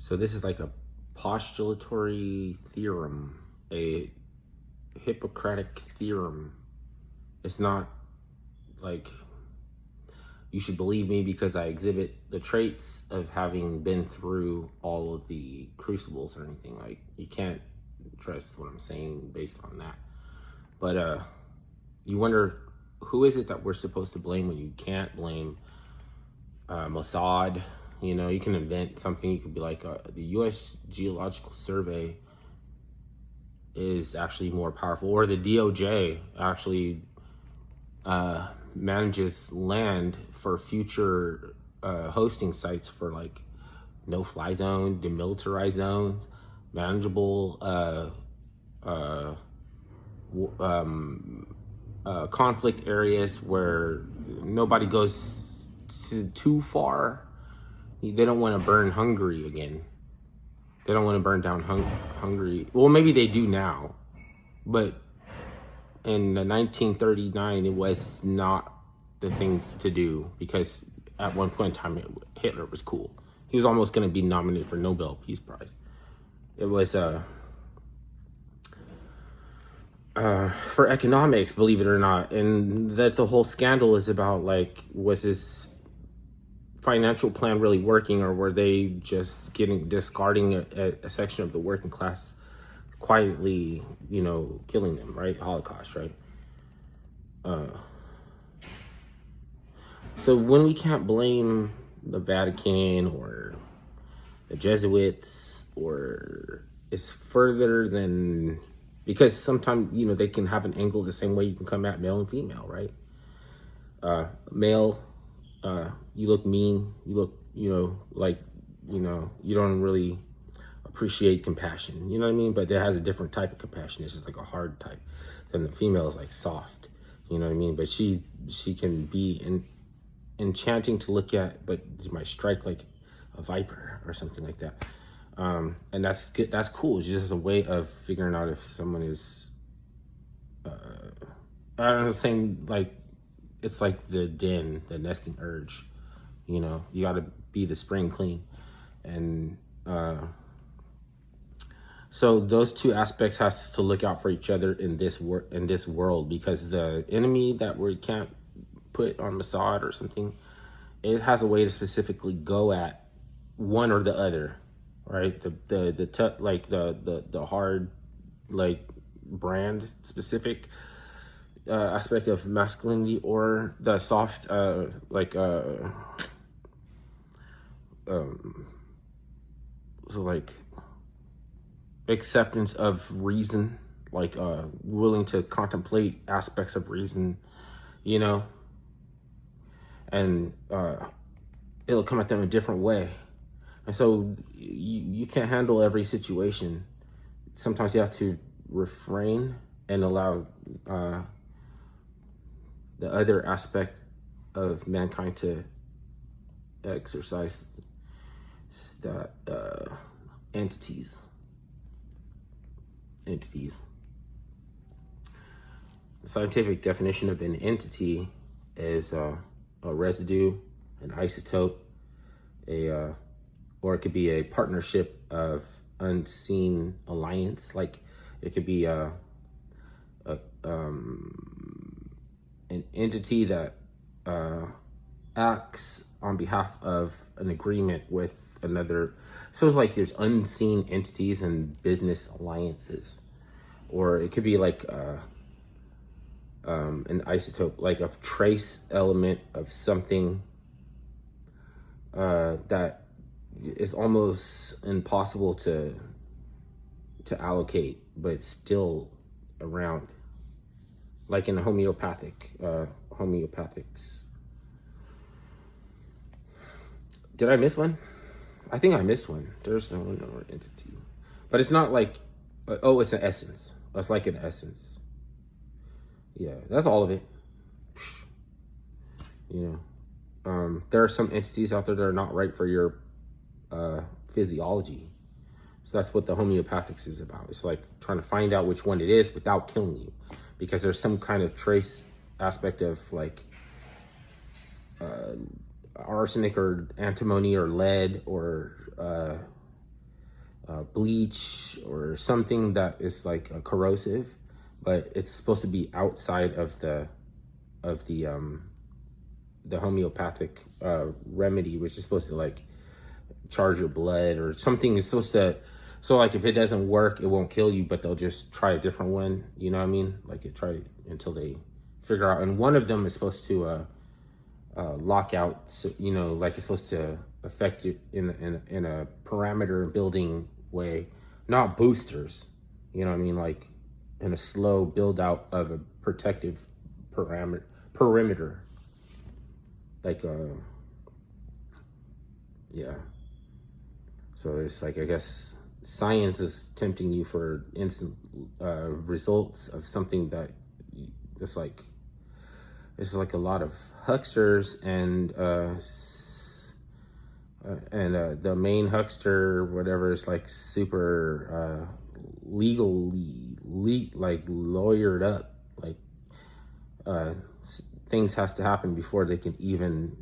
So this is like a postulatory theorem, a Hippocratic theorem. It's not like you should believe me because I exhibit the traits of having been through all of the crucibles or anything. Like, you can't trust what I'm saying based on that. But you wonder, who is it that we're supposed to blame when you can't blame Mossad? You know, you can invent something. You could be like, the U.S. Geological Survey is actually more powerful, or the DOJ actually manages land for future hosting sites for like no-fly zone, demilitarized zones, manageable conflict areas where nobody goes too far. They don't want to burn Hungary again. They don't want to burn down Hungary. Well, maybe they do now, but in 1939, it was not the things to do, because at one point in time, Hitler was cool. He was almost going to be nominated for Nobel Peace Prize. It was for economics, believe it or not, and that the whole scandal is about, like, was this financial plan really working, or were they just discarding a section of the working class, quietly, you know, killing them, right? Holocaust, right? So when we can't blame the Vatican or the Jesuits, or it's further than, because sometimes, you know, they can have an angle the same way you can come at male and female, right? Male, you look mean, you look, you know, like, you know, you don't really appreciate compassion, you know what I mean? But it has a different type of compassion. It's just like a hard type. Then the female is like soft, you know what I mean? But she can be enchanting to look at, but she might strike like a viper or something like that. And that's good. That's cool. It's just a way of figuring out if someone is, I don't know, saying like, it's like the nesting urge, you know, you got to be the spring clean. And, so those two aspects have to look out for each other in this world, because the enemy that we can't put on Mossad or something, it has a way to specifically go at one or the other, right? The hard, like, brand specific aspect of masculinity, or the soft so like acceptance of reason, like willing to contemplate aspects of reason, you know, and it'll come at them a different way. And so you can't handle every situation. Sometimes you have to refrain and allow the other aspect of mankind to exercise that entities. The scientific definition of an entity is a residue, an isotope, or it could be a partnership of unseen alliance. Like, it could be an entity that acts on behalf of an agreement with another. So it's like there's unseen entities and business alliances, or it could be like an isotope, like a trace element of something that is almost impossible to allocate, but it's still around, like in homeopathics. Did I miss one? I think I missed one. There's no entity, but it's not like, oh, it's an essence. That's like an essence. Yeah, that's all of it. You know, there are some entities out there that are not right for your physiology. So that's what the homeopathics is about. It's like trying to find out which one it is without killing you, because there's some kind of trace aspect of like arsenic or antimony or lead or bleach or something that is like corrosive, but it's supposed to be outside of the homeopathic remedy, which is supposed to like charge your blood or something. Is supposed to, so like if it doesn't work, it won't kill you, but they'll just try a different one. You know what I mean? Like it try until they figure out. And one of them is supposed to lock out. So, you know, like it's supposed to affect you in a parameter building way, not boosters. You know what I mean? Like in a slow build out of a protective perimeter. Like yeah. So it's like, I guess science is tempting you for instant results of something that it's like a lot of hucksters and the main huckster, whatever, is like super legally like lawyered up. Like things has to happen before they can even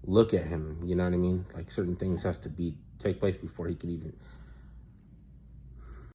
look at him. You know what I mean? Like certain things has to take place before he could even